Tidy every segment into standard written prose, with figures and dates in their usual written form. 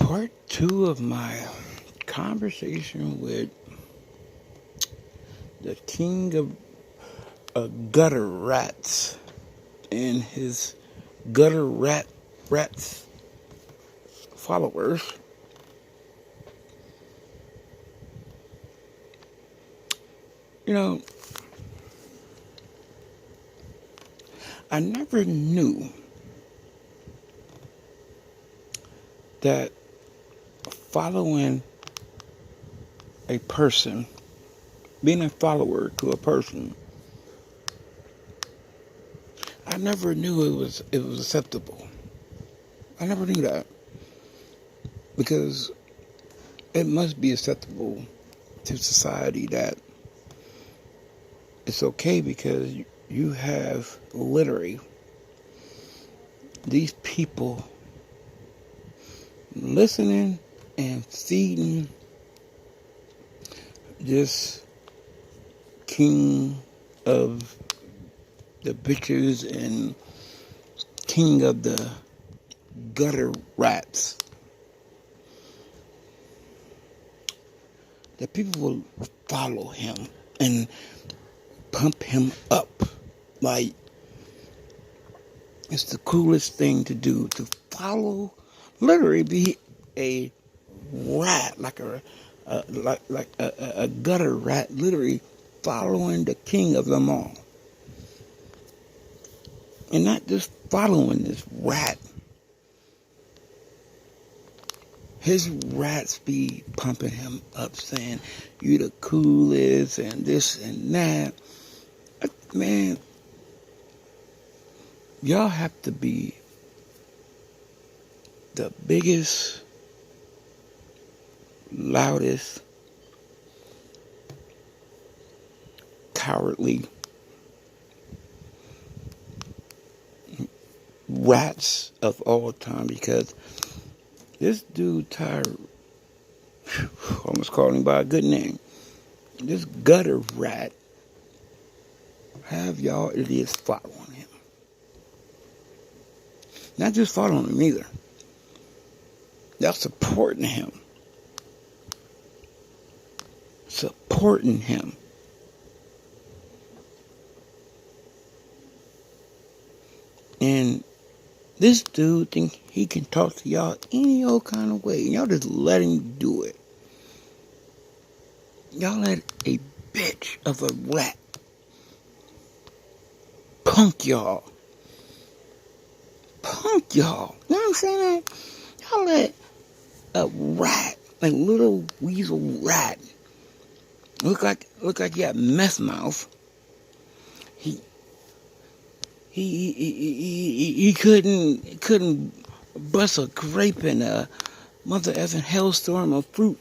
Part two of my conversation with the king of gutter rats and his gutter rats followers. You know, I never knew that following a person, being a follower to a person, I never knew it was acceptable. I never knew that because it must be acceptable to society that it's okay because you have literally these people listening and feeding this king of the bitches and king of the gutter rats. That people will follow him and pump him up like it's the coolest thing to do, to follow, literally be a rat, like a gutter rat, literally following the king of them all. And not just following this rat. His rats be pumping him up, saying, you the coolest, and this and that. Man, y'all have to be the biggest, loudest, cowardly rats of all time, because this dude, almost called him by a good name, this gutter rat, have y'all idiots following him. Not just following him either. Y'all supporting him. Supporting him. And this dude think he can talk to y'all any old kind of way. Y'all just let him do it. Y'all let a bitch of a rat punk y'all. Punk y'all. You know what I'm saying? Y'all let a rat, like little weasel rat, look like he got meth mouth. He couldn't bust a grape in a mother effing hailstorm of fruit.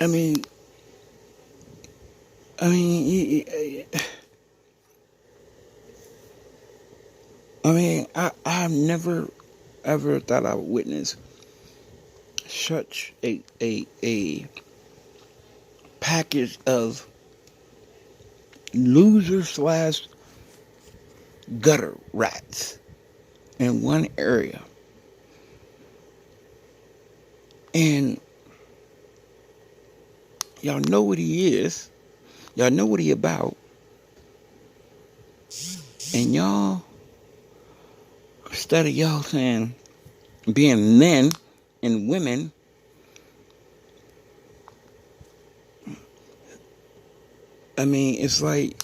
I mean, I've never ever thought I would witness such a package of loser slash gutter rats in one area. And y'all know what he is. Y'all know what he about. And y'all, instead of y'all saying, being men and women, I mean, it's like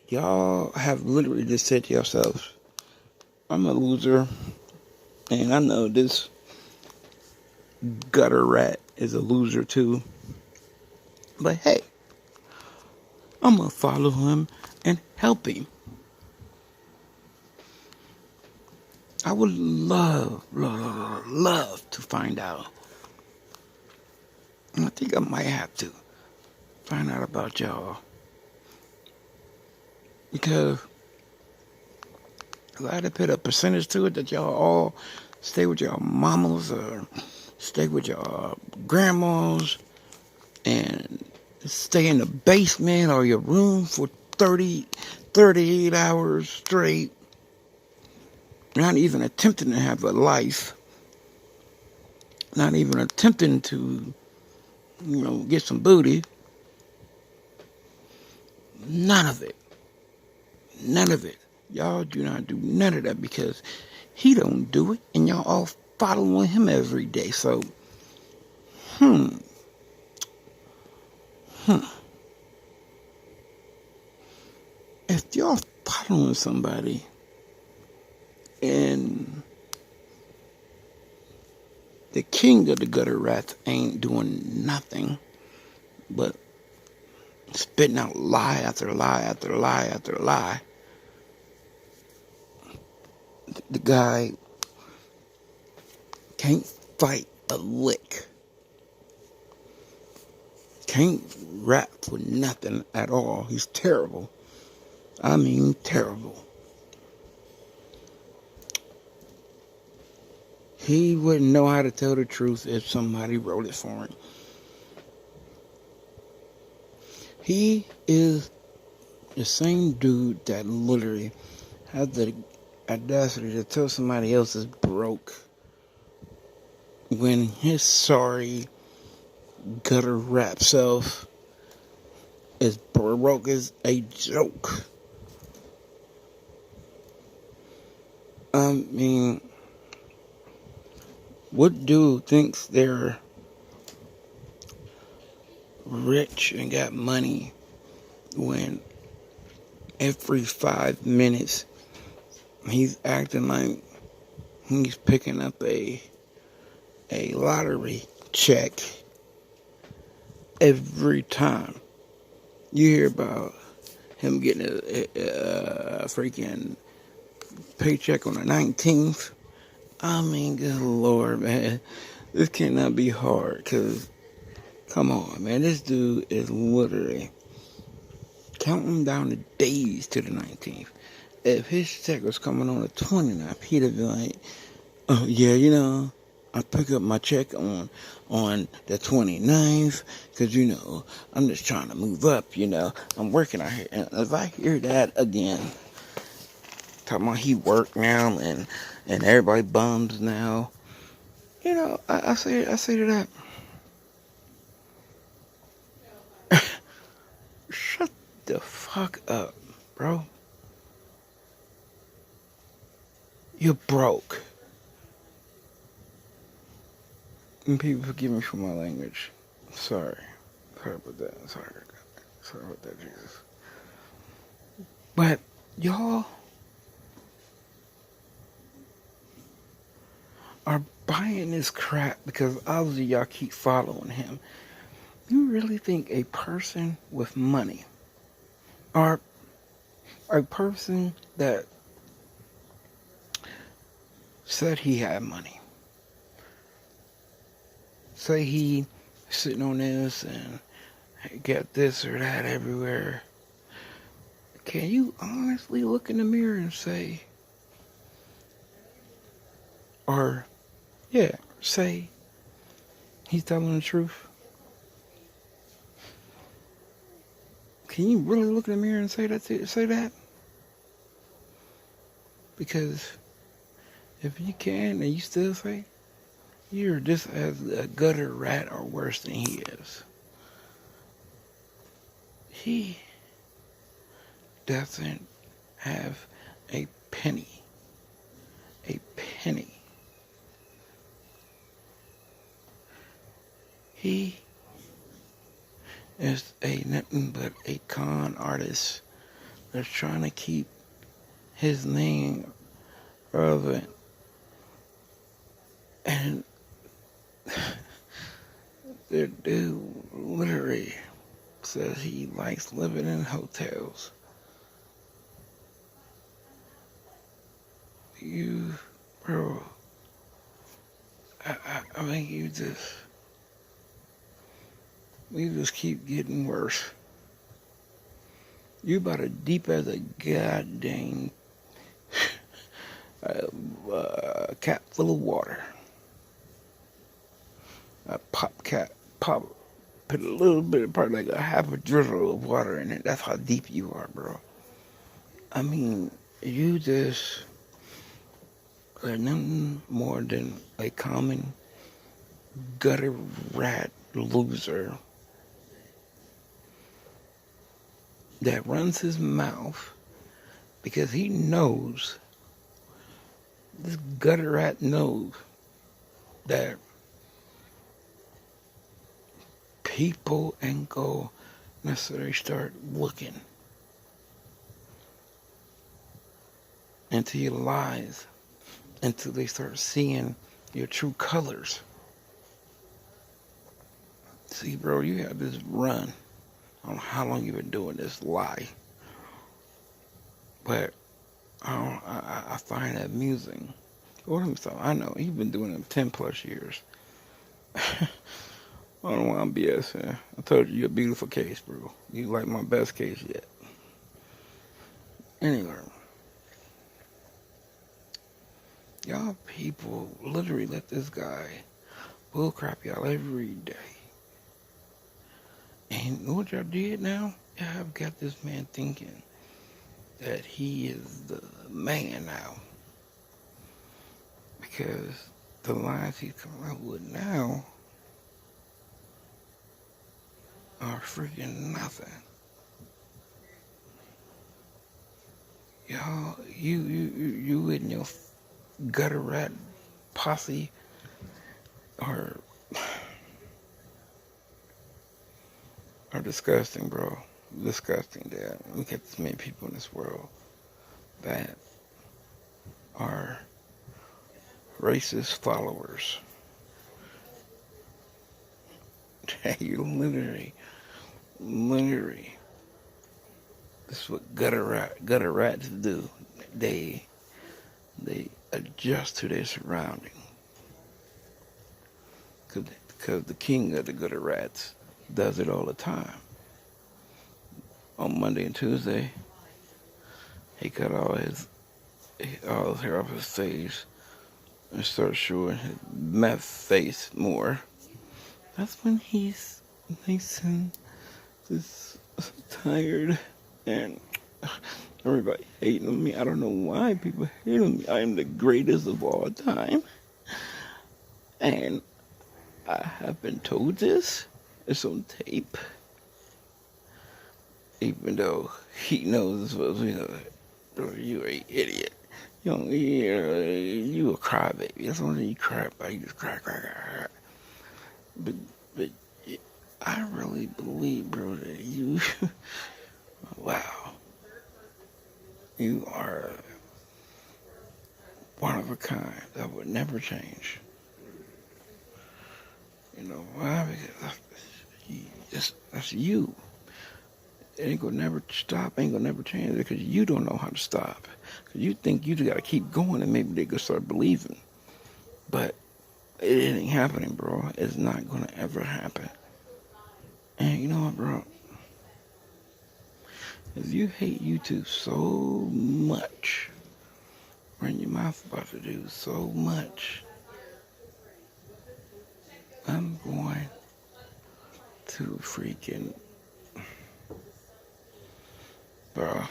y'all have literally just said to yourselves, I'm a loser, and I know this gutter rat is a loser too. But hey, I'm going to follow him and help him. I would love to find out. And I think I might have to find out about y'all. Because I had to put a percentage to it that y'all all stay with your mamas or stay with your grandmas and stay in the basement or your room for 38 hours straight. not even attempting to have a life, not even attempting to, get some booty. None of it. None of it. Y'all do not do none of that because he don't do it, and y'all all following him every day. So, hmm. If y'all following somebody and the king of the gutter rats ain't doing nothing but spitting out lie after lie after lie after lie, the guy can't fight a lick. Can't rap for nothing at all. He's terrible. I mean, terrible. He wouldn't know how to tell the truth if somebody wrote it for him. He is the same dude that literally has the audacity to tell somebody else is broke when his sorry gutter rap self is broke as a joke. I mean, what dude thinks they're rich and got money when every 5 minutes he's acting like he's picking up a lottery check every time? You hear about him getting a freaking paycheck on the 19th. I mean, good Lord, man. This cannot be hard, because, come on, man. This dude is literally counting down the days to the 19th. If his check was coming on the 29th, he'd have been like, oh, yeah, I pick up my check on the 29th, because, I'm just trying to move up, I'm working out here. And if I hear that again, talking about he work now and everybody bums now, I say to that, shut the fuck up, bro. You're broke. And people forgive me for my language. Sorry about that. Sorry about that, Jesus. But y'all are buying this crap because obviously y'all keep following him. You really think a person with money, or a person that said he had money, say he sitting on this and get this or that everywhere, can you honestly look in the mirror and say, say he's telling the truth? Can you really look in the mirror and say that? Because if you can and you still say, you're just as a gutter rat or worse than he is. He doesn't have a penny. A penny. He is nothing but a con artist that's trying to keep his name relevant. And the dude literally says he likes living in hotels. Bro, I mean, you just keep getting worse. You about as deep as a goddamn cap full of water. A put a little bit, probably like a half a drizzle of water in it. That's how deep you are, bro. I mean, you just are nothing more than a common gutter rat loser that runs his mouth because he knows, this gutter rat knows that people ain't go necessarily start looking into your lies until they start seeing your true colors. See, bro, you have this run. I don't know how long you've been doing this lie, but I find that amusing. Or himself, I know he's been doing it 10 plus years. I don't want to BS. I told you you're a beautiful case, bro. You like my best case yet. Anyway, y'all people literally let this guy bullcrap y'all every day. And you know what y'all did now? Y'all have got this man thinking that he is the man now. Because the lines he's coming up with now are freaking nothing. Y'all, you and your gutter rat posse are disgusting, bro. Disgusting that we get this many people in this world that are racist followers. You literally, this is what gutter rats do. They adjust to their surrounding. Because the king of the gutter rats does it all the time. On Monday and Tuesday, he cut all his hair off his face and started showing his meth face more. That's when he's nice and just tired and everybody hating on me. I don't know why people hate on me. I am the greatest of all time. And I have been told this. It's on tape. Even though he knows, you an idiot. You a crybaby. That's the only thing you cry about. You just cry. But I really believe, bro, that you, wow, you are one of a kind that would never change. You know why? Because that's you. It ain't gonna never stop, ain't gonna never change, because you don't know how to stop. Because you think you just gotta keep going and maybe they gonna start believing. But it ain't happening, bro. It's not gonna ever happen. And you know what, bro? If you hate YouTube so much, run your mouth about to do so much, I'm going to freaking, bro.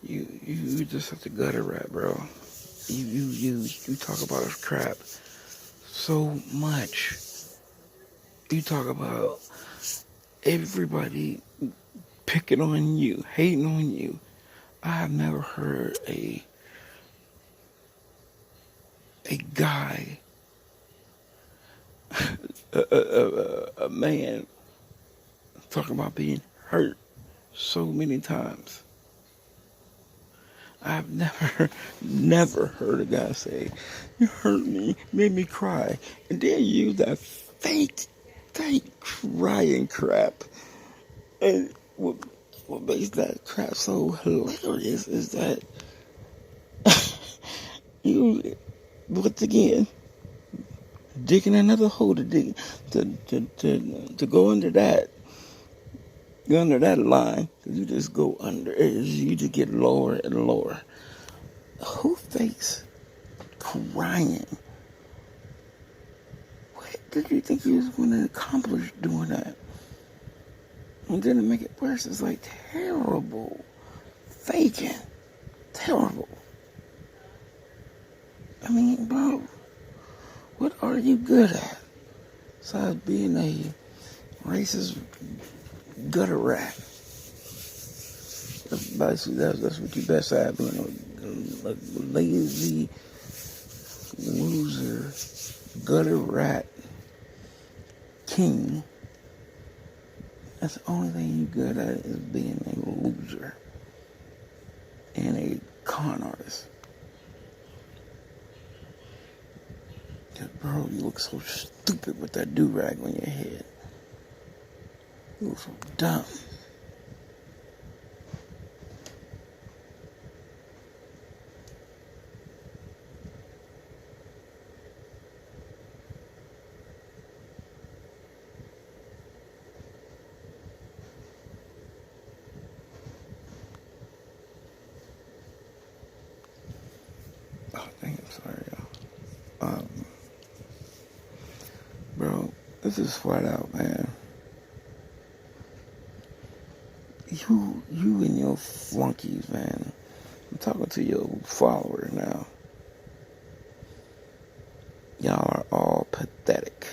You just such a gutter rat, bro. You talk about this crap so much. You talk about everybody picking on you, hating on you. I have never heard a guy, a man talking about being hurt so many times. I've never heard a guy say, "You hurt me, made me cry," and then use that fake crying crap. And what makes that crap so hilarious is that you, once again, digging another hole to dig to go under that. You're under that line, you just go under it. You just get lower and lower. Who fakes crying? What did you think you was going to accomplish doing that? And then to make it worse, it's like terrible faking. Terrible. I mean, bro, what are you good at? Besides being a racist gutter rat. Basically, that's what you best at, being a lazy loser, gutter rat king. That's the only thing you good at is being a loser and a con artist. Bro, you look so stupid with that do-rag on your head. You look so dumb. Oh, dang, I'm sorry, y'all. Bro, this is flat out, man. You and your flunkies, man. I'm talking to your followers now. Y'all are all pathetic.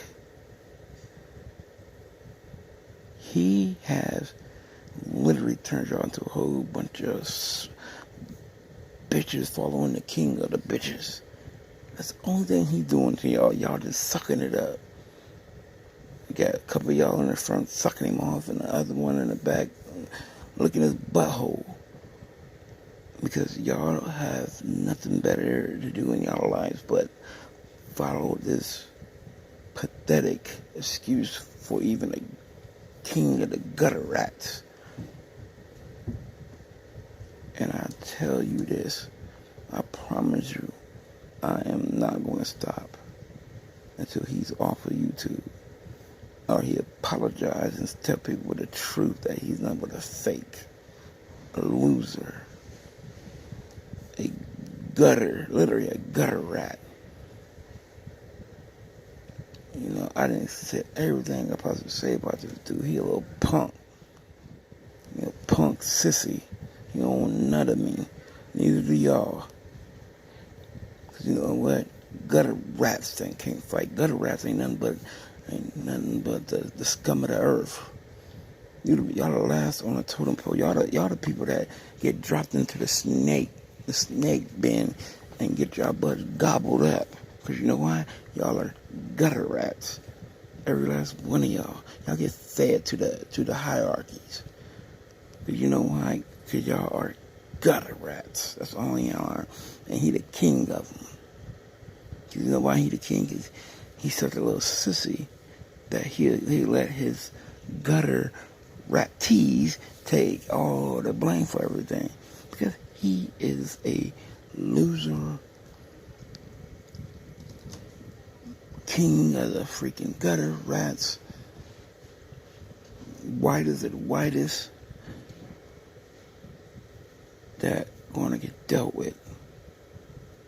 He has literally turned y'all into a whole bunch of bitches following the king of the bitches. That's the only thing he's doing to y'all. Y'all just sucking it up. You got a couple of y'all in the front sucking him off, and the other one in the back licking his butthole. Because y'all have nothing better to do in y'all lives but follow this pathetic excuse for even a king of the gutter rats. And I tell you this, I promise you, I am not going to stop until he's off of YouTube. Or he apologizes and tell people the truth that he's not but a fake, a loser, a gutter, literally a gutter rat. You know, I didn't say everything I possibly say about this dude. He a little punk. He a punk sissy. He don't want none of me. Neither do y'all. Cause you know what? Gutter rats can't fight. Gutter rats ain't nothing but the scum of the earth. Y'all the last on the totem pole. Y'all the people that get dropped into the snake bin and get y'all butts gobbled up. Cause you know why? Y'all are gutter rats. Every last one of y'all. Y'all get fed to the hierarchies. Cause you know why? Cause y'all are gutter rats. That's all y'all are. And he the king of them. You know why he the king? Cause he's such a little sissy that he let his gutter ratties take all the blame for everything. Because he is a loser, king of the freaking gutter rats, whitest of the whitest, that gonna get dealt with.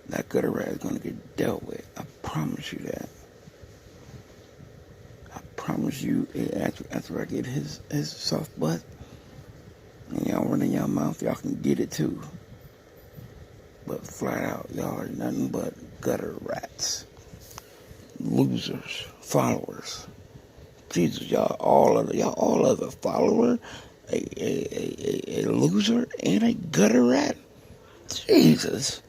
That gutter rat is gonna get dealt with. I promise you that. I promise you, after I get his soft butt, and y'all run in y'all mouth, y'all can get it too. But flat out, y'all are nothing but gutter rats. Losers, followers. Jesus, y'all all of a follower, a loser, and a gutter rat. Jesus.